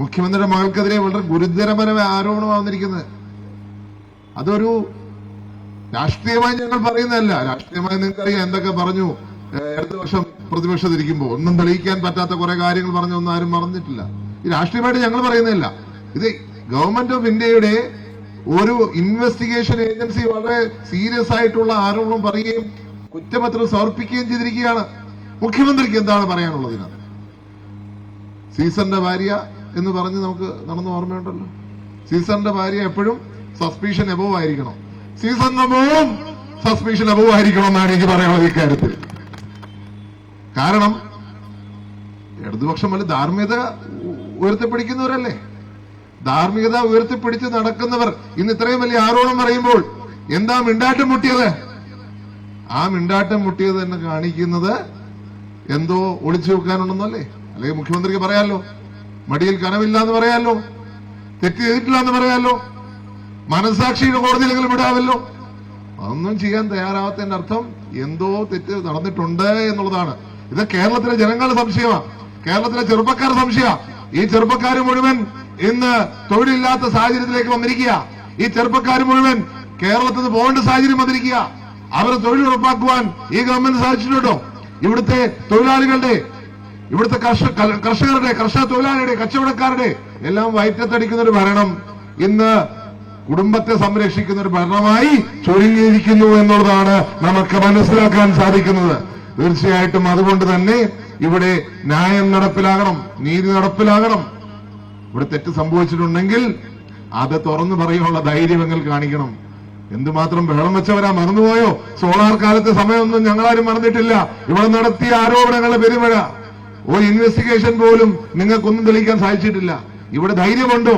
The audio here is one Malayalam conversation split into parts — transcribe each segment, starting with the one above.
മുഖ്യമന്ത്രിയുടെ മകൾക്കെതിരെ വളരെ ഗുരുതരപരമായ ആരോപണമാണ് വന്നിരിക്കുന്നത്. അതൊരു രാഷ്ട്രീയമായി ഞങ്ങൾ പറയുന്നതല്ല. രാഷ്ട്രീയമായി നിങ്ങൾക്കറിയാം എന്തൊക്കെ പറഞ്ഞു. അടുത്ത വർഷം പ്രതിപക്ഷത്തിരിക്കുമ്പോൾ ഒന്നും തെളിയിക്കാൻ പറ്റാത്ത കുറെ കാര്യങ്ങൾ പറഞ്ഞൊന്നും ആരും മറന്നിട്ടില്ല. ഈ രാഷ്ട്രീയമായിട്ട് ഞങ്ങൾ പറയുന്നില്ല. ഇത് ഗവൺമെന്റ് ഓഫ് ഇന്ത്യയുടെ ഒരു ഇൻവെസ്റ്റിഗേഷൻ ഏജൻസി വളരെ സീരിയസ് ആയിട്ടുള്ള ആരോപണം പറയുകയും കുറ്റപത്രം സമർപ്പിക്കുകയും ചെയ്തിരിക്കുകയാണ്. മുഖ്യമന്ത്രിക്ക് എന്താണ് പറയാനുള്ളതിനകത്ത്? സീസറിന്റെ ഭാര്യ എന്ന് പറഞ്ഞ് നമുക്ക് നടന്ന ഓർമ്മയുണ്ടല്ലോ. സീസറിന്റെ ഭാര്യ എപ്പോഴും സസ്പീഷൻ എബോവ് ആയിരിക്കണം, സീസറിന്റെ മോളും സസ്പീഷൻ എബോവ് ആയിരിക്കണം എന്നാണ് എനിക്ക് പറയാനുള്ളത് ഇക്കാര്യത്തിൽ. കാരണം ഇടതുപക്ഷം വല്ല ധാർമ്മികത ഉയർത്തിപ്പിടിക്കുന്നവരല്ലേ. ധാർമ്മികത ഉയർത്തിപ്പിടിച്ച് നടക്കുന്നവർ ഇന്ന് ഇത്രയും വലിയ ആരോപണം പറയുമ്പോൾ എന്താ മിണ്ടാട്ടം മുട്ടിയത്? ആ മിണ്ടാട്ടം മുട്ടിയത് തന്നെ കാണിക്കുന്നത് എന്തോ ഒളിച്ചു വെക്കാനുണ്ടെന്നല്ലേ. അല്ലെങ്കിൽ മുഖ്യമന്ത്രിക്ക് പറയാമല്ലോ, മടിയിൽ കനവില്ല എന്ന് പറയാമല്ലോ, തെറ്റ് ചെയ്തിട്ടില്ല എന്ന് പറയാമല്ലോ, മനസാക്ഷിയുടെ കോടതിയിലെങ്കിലും വിടാമല്ലോ. അതൊന്നും ചെയ്യാൻ തയ്യാറാവാത്തതിന്റെ അർത്ഥം എന്തോ തെറ്റ് നടന്നിട്ടുണ്ട് എന്നുള്ളതാണ്. ഇത് കേരളത്തിലെ ജനങ്ങളുടെ സംശയമാണ്, കേരളത്തിലെ ചെറുപ്പക്കാർ സംശയമാണ്. ഈ ചെറുപ്പക്കാർ മുഴുവൻ ഇന്ന് തൊഴിലില്ലാത്ത സാഹചര്യത്തിലേക്ക് വന്നിരിക്കുക. ഈ ചെറുപ്പക്കാർ മുഴുവൻ കേരളത്തിൽ നിന്ന് പോകേണ്ട സാഹചര്യം വന്നിരിക്കുക. അവരെ തൊഴിൽ ഉറപ്പാക്കുവാൻ ഈ ഗവൺമെന്റ് സാധിച്ചിട്ടുണ്ടോ? ഇവിടുത്തെ തൊഴിലാളികളുടെ, ഇവിടുത്തെ കർഷകരുടെ, കർഷക തൊഴിലാളിയുടെ, കച്ചവടക്കാരുടെ എല്ലാം വയറ്റത്തടിക്കുന്ന ഒരു ഭരണം ഇന്ന് കുടുംബത്തെ സംരക്ഷിക്കുന്ന ഒരു ഭരണമായി ചുരുങ്ങിയിരിക്കുന്നു എന്നുള്ളതാണ് നമുക്ക് മനസ്സിലാക്കാൻ സാധിക്കുന്നത്. തീർച്ചയായിട്ടും അതുകൊണ്ട് തന്നെ ഇവിടെ ന്യായം നടപ്പിലാകണം, നീതി നടപ്പിലാകണം. ഇവിടെ തെറ്റ് സംഭവിച്ചിട്ടുണ്ടെങ്കിൽ അത് തുറന്നു പറയാനുള്ള ധൈര്യങ്ങൾ കാണിക്കണം. എന്തുമാത്രം ബഹളം വെച്ചവരാ, മറന്നുപോയോ? സോളാർ കാലത്തെ സമയമൊന്നും ഞങ്ങളാരും മറന്നിട്ടില്ല. ഇവിടെ നടത്തിയ ആരോപണങ്ങളുടെ പെരുമഴ, ഒരു ഇൻവെസ്റ്റിഗേഷൻ പോലും നിങ്ങൾക്കൊന്നും തെളിയിക്കാൻ സാധിച്ചിട്ടില്ല. ഇവിടെ ധൈര്യമുണ്ടോ?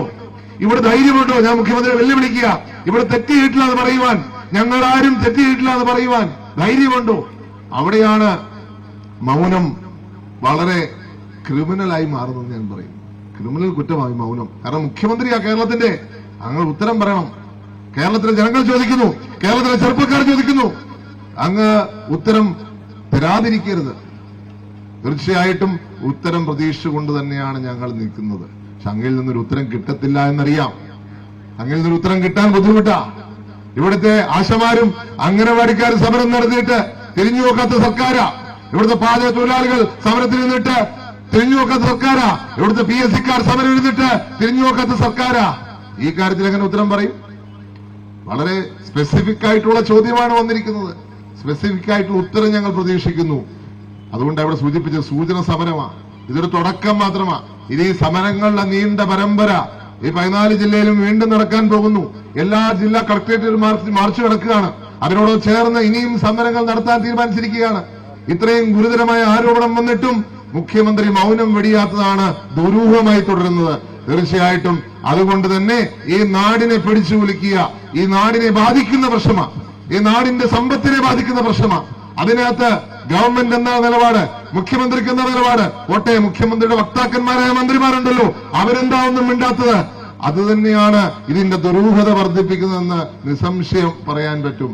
ഇവിടെ ധൈര്യമുണ്ടോ? ഞാൻ മുഖ്യമന്ത്രിയെ വെല്ലുവിളിക്കുക. ഇവിടെ തെറ്റ് ചെയ്തിട്ടില്ല എന്ന് പറയുവാൻ, ഞങ്ങളാരും തെറ്റ് ചെയ്തിട്ടില്ല എന്ന് പറയുവാൻ ധൈര്യമുണ്ടോ? അവിടെയാണ് മൗനം വളരെ ക്രിമിനലായി മാറുന്നത്. ഞാൻ പറയും ക്രിമിനൽ കുറ്റമായി മൗനം. കാരണം മുഖ്യമന്ത്രിയാ കേരളത്തിന്റെ, അങ്ങ് ഉത്തരം പറയണം. കേരളത്തിലെ ജനങ്ങൾ ചോദിക്കുന്നു, കേരളത്തിലെ ചെറുപ്പക്കാർ ചോദിക്കുന്നു, അങ്ങ് ഉത്തരം തരാതിരിക്കരുത്. തീർച്ചയായിട്ടും ഉത്തരം പ്രതീക്ഷിച്ചുകൊണ്ട് തന്നെയാണ് ഞങ്ങൾ നിൽക്കുന്നത്. പക്ഷെ അങ്ങയിൽ നിന്നൊരു ഉത്തരം കിട്ടത്തില്ല എന്നറിയാം. അങ്ങയിൽ നിന്നൊരു ഉത്തരം കിട്ടാൻ ബുദ്ധിമുട്ടാ. ഇവിടുത്തെ ആശമാരും അംഗനവാടിക്കാരും സമരം നടത്തിയിട്ട് തിരിഞ്ഞു നോക്കാത്ത സർക്കാരാ. ഇവിടുത്തെ പാചക തൊഴിലാളികൾ സമരത്തിൽ നിന്നിട്ട് തിരിഞ്ഞു നോക്കാത്ത സർക്കാരാ. ഇവിടുത്തെ PSCക്കാർ സമരം ഇരുന്നിട്ട് തിരിഞ്ഞു നോക്കാത്ത സർക്കാരാ. ഈ കാര്യത്തിൽ എങ്ങനെ ഉത്തരം പറയും? വളരെ സ്പെസിഫിക് ആയിട്ടുള്ള ചോദ്യമാണ് വന്നിരിക്കുന്നത്. സ്പെസിഫിക് ആയിട്ടുള്ള ഉത്തരം ഞങ്ങൾ പ്രതീക്ഷിക്കുന്നു. അതുകൊണ്ട് അവിടെ സൂചിപ്പിച്ച സൂചന സമരമാണ്. ഇതൊരു തുടക്കം മാത്രമാണ്. ഇനി സമരങ്ങളുടെ നീണ്ട പരമ്പര ഈ 14 ജില്ലയിലും വീണ്ടും നടക്കാൻ പോകുന്നു. എല്ലാ ജില്ലാ കളക്ടറേറ്റ് മാർച്ച് നടക്കുകയാണ്. അതിനോട് ചേർന്ന് ഇനിയും സമരങ്ങൾ നടത്താൻ തീരുമാനിച്ചിരിക്കുകയാണ്. ഇത്രയും ഗുരുതരമായ ആരോപണം വന്നിട്ടും മുഖ്യമന്ത്രി മൗനം വെടിയാത്തതാണ് ദുരൂഹമായി തുടരുന്നത്. തീർച്ചയായിട്ടും അതുകൊണ്ട് തന്നെ ഈ നാടിനെ പിടിച്ചു കുലുക്കിയ, ഈ നാടിനെ ബാധിക്കുന്ന പ്രശ്നമാണ്, ഈ നാടിന്റെ സമ്പത്തിനെ ബാധിക്കുന്ന പ്രശ്നമാണ്. അതിനകത്ത് ഗവൺമെന്റ് എന്ന നിലപാട്, മുഖ്യമന്ത്രിക്ക് എന്ന നിലപാട്, ഒട്ടെ മുഖ്യമന്ത്രിയുടെ വക്താക്കന്മാരായ മന്ത്രിമാരുണ്ടല്ലോ, അവരെന്താ ഒന്നും മിണ്ടാത്തത്? അത് തന്നെയാണ് ഇതിന്റെ ദുരൂഹത വർദ്ധിപ്പിക്കുന്നതെന്ന് നിസ്സംശയം പറയാൻ പറ്റും.